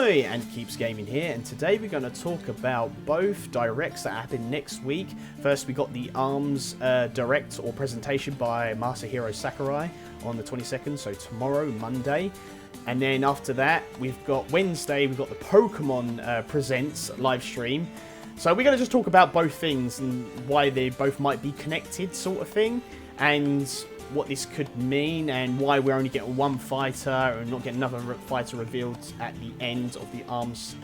Sakurai and Keeps Gaming here, and today we're going to talk about both directs that happen next week. First we got the ARMS direct or presentation by Mr Sakurai on the 22nd, so tomorrow, Monday. And then after that, we've got Wednesday, we've got the Pokemon Presents live stream. So we're going to just talk about both things and why they both might be connected sort of thing, and what this could mean, and why we're only getting one fighter and not getting another fighter revealed at the end of the ARMS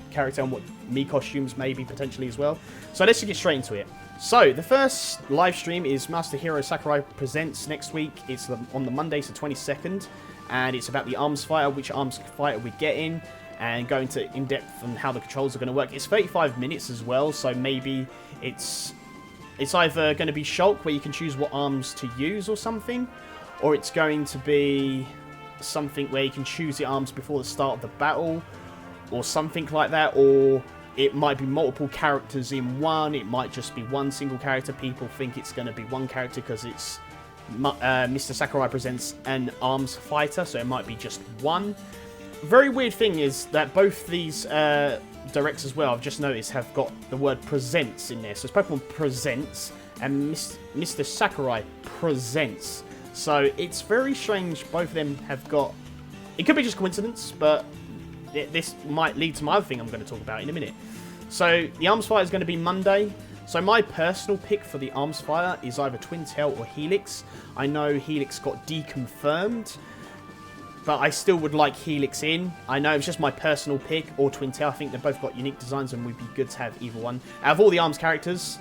character, and what Mii costumes maybe potentially as well. So let's just get straight into it. So the first live stream is Mr Sakurai Presents next week. It's on the Monday, so 22nd, and it's about the ARMS fighter, which ARMS fighter we're getting, and going to in-depth on how the controls are going to work. It's 35 minutes as well, so maybe it's either going to be Shulk, where you can choose what arms to use or something, or it's going to be something where you can choose the arms before the start of the battle, or something like that, or it might be multiple characters in one. It might just be one single character. People think it's going to be one character because it's Mr. Sakurai Presents an arms fighter, so it might be just one. Very weird thing is that both these directs as well, I've just noticed, have got the word presents in there. So it's Pokemon Presents and Mr. Sakurai Presents. So it's very strange both of them have got... It could be just coincidence, but this might lead to my other thing I'm going to talk about in a minute. So the ARMS fighter is going to be Monday. So my personal pick for the ARMS fighter is either Twin Tail or Helix. I know Helix got deconfirmed, but I still would like Helix in. I know it's just my personal pick, or Twin Tail. I think they've both got unique designs and would be good to have either one. Out of all the ARMS characters,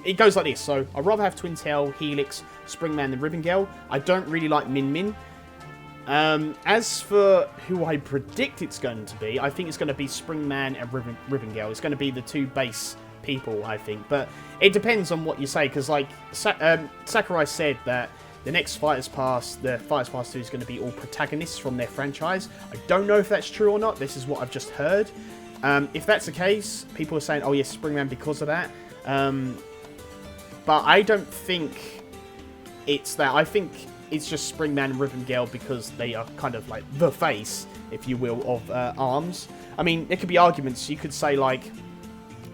it goes like this. So I'd rather have Twin Tail, Helix, Springman than Ribbon Girl. I don't really like Min Min. As for who I predict it's going to be, I think it's going to be Springman and Ribbon Girl. It's going to be the two base people, I think. But it depends on what you say, because like Sakurai said that the next Fighters Pass, the Fighters Pass 2, is going to be all protagonists from their franchise. I don't know if that's true or not. This is what I've just heard. If that's the case, people are saying, oh yes, Springman because of that. But I don't think it's that. I think it's just Springman and Ribbon Girl because they are kind of like the face, if you will, of ARMS. I mean, there could be arguments. You could say like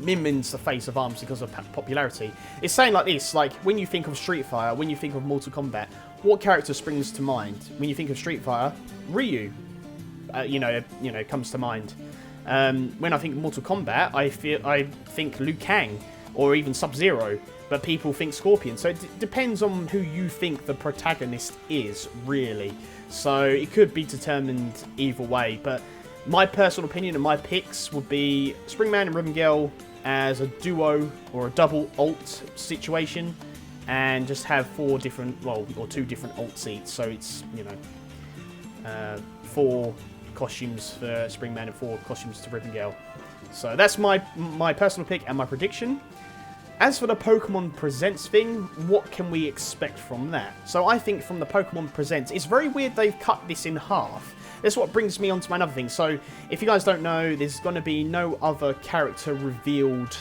Min Min's the face of ARMS because of popularity. It's saying like this, like when you think of Street Fighter, when you think of Mortal Kombat, what character springs to mind? When you think of Street Fighter, Ryu, comes to mind. When I think Mortal Kombat, I think Liu Kang or even Sub-Zero, but people think Scorpion. So it depends on who you think the protagonist is, really. So it could be determined either way, but my personal opinion and my picks would be Springman and Ribbon Girl as a duo or a double alt situation, and just have two different alt seats. So it's, 4 costumes for Springman and 4 costumes to Ribbon Girl. So that's my personal pick and my prediction. As for the Pokemon Presents thing, what can we expect from that? So I think from the Pokemon Presents, it's very weird they've cut this in half. That's what brings me on to my other thing. So, if you guys don't know, there's going to be no other character revealed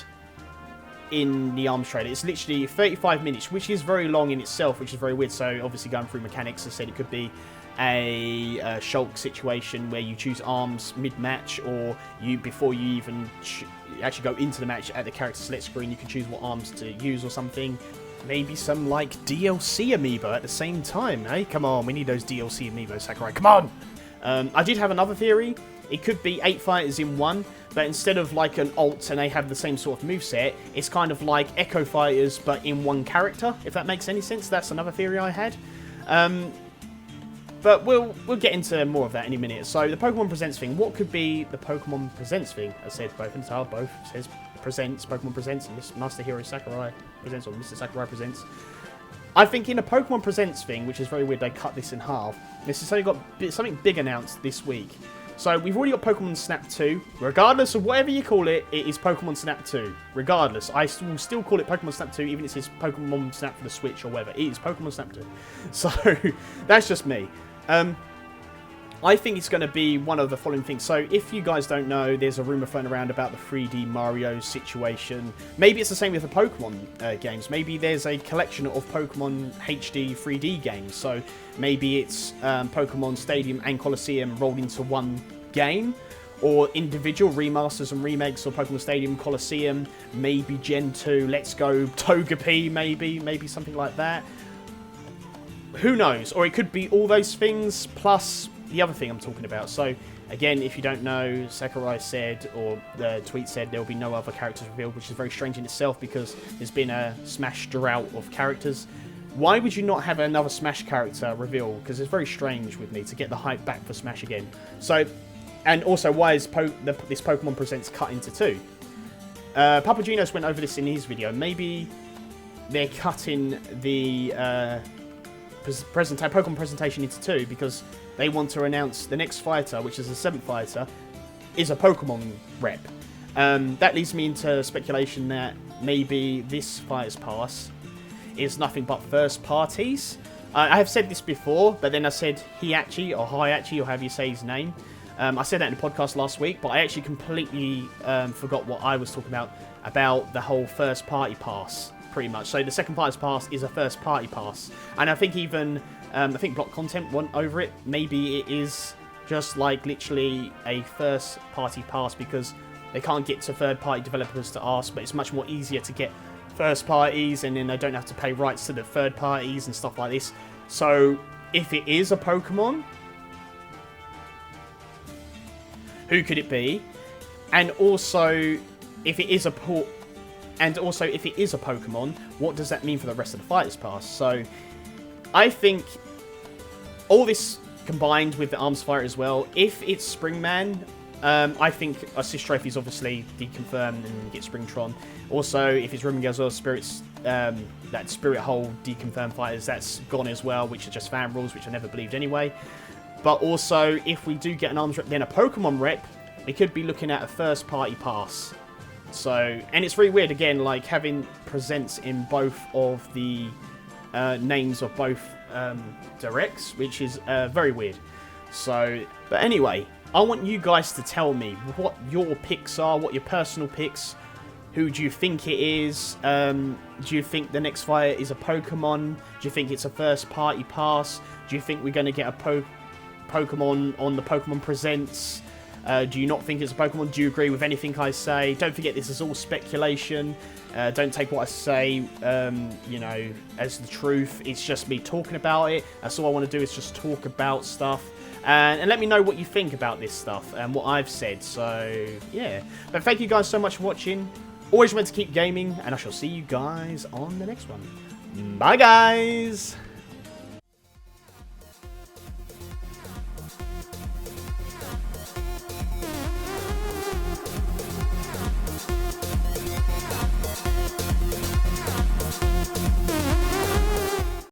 in the ARMS trailer. It's literally 35 minutes, which is very long in itself, which is very weird. So, obviously going through mechanics, I said it could be a Shulk situation where you choose ARMS mid-match, or before you even actually go into the match at the character select screen, you can choose what ARMS to use or something. Maybe some, like, DLC amiibo at the same time, eh? Come on, we need those DLC amiibo, Sakurai. Come on! I did have another theory. It could be 8 fighters in one, but instead of like an alt and they have the same sort of moveset, it's kind of like Echo Fighters, but in one character, if that makes any sense. That's another theory I had. But we'll get into more of that in a minute. So the Pokemon Presents thing, what could be the Pokemon Presents thing? I said both in the title, both says Presents, Pokemon Presents, and Mr. Sakurai Presents, or Mr. Sakurai Presents. I think in a Pokemon Presents thing, which is very weird, they cut this in half. This has only got something big announced this week. So we've already got Pokemon Snap 2. Regardless of whatever you call it, it is Pokemon Snap 2. Regardless, I will still call it Pokemon Snap 2, even if it says Pokemon Snap for the Switch or whatever. It is Pokemon Snap 2. So that's just me. I think it's going to be one of the following things. So, if you guys don't know, there's a rumour floating around about the 3D Mario situation. Maybe it's the same with the Pokemon games. Maybe there's a collection of Pokemon HD 3D games. So, maybe it's Pokemon Stadium and Colosseum rolled into one game. or individual remasters and remakes of Pokemon Stadium, Colosseum, maybe Gen 2, Let's Go, Togepi, maybe something like that. Who knows? Or it could be all those things plus the other thing I'm talking about. So, again, if you don't know, Sakurai said, or the tweet said, there will be no other characters revealed, which is very strange in itself because there's been a Smash drought of characters. Why would you not have another Smash character reveal? Because it's very strange with me to get the hype back for Smash again. So, and also, why is this Pokemon Presents cut into two? Papagenos went over this in his video. Maybe they're cutting the Pokemon presentation into two because they want to announce the next fighter, which is the 7th fighter, is a Pokemon rep. That leads me into speculation that maybe this Fighter's Pass is nothing but first parties. I have said this before, but then I said Hiachi, or Hiachi, or however you say his name. I said that in the podcast last week, but I actually completely forgot what I was talking about the whole first party pass, pretty much. So the second Fighter's Pass is a first party pass. And I think even, I think Block Content went over it. Maybe it is just like literally a first party pass because they can't get to third party developers to ask, but it's much more easier to get first parties and then they don't have to pay rights to the third parties and stuff like this. So if it is a Pokemon, who could it be? And also, if it is a Pokemon, what does that mean for the rest of the Fighters Pass? So, I think all this combined with the Arms Fighter as well, if it's Springman, I think Assist Trophy is obviously deconfirmed and get Springtron. Also, if it's Ruben as well, Spirits, that Spirit Hole deconfirmed fighters, that's gone as well, which are just fan rules, which I never believed anyway. But also, if we do get an Arms rep, then a Pokemon rep, we could be looking at a first party pass. So, and it's really weird, again, like having presents in both of the names of both directs, which is very weird. So, but anyway, I want you guys to tell me what your picks are, what your personal picks. Who do you think it is? Do you think the next fighter is a Pokemon? Do you think it's a first party pass? Do you think we're going to get a Pokemon on the Pokemon Presents? Do you not think it's a Pokemon? Do you agree with anything I say? Don't forget, this is all speculation. Don't take what I say, you know, as the truth. It's just me talking about it. That's all I want to do is just talk about stuff. And let me know what you think about this stuff and what I've said. So, yeah. But thank you guys so much for watching. Always remember to keep gaming, and I shall see you guys on the next one. Bye, guys!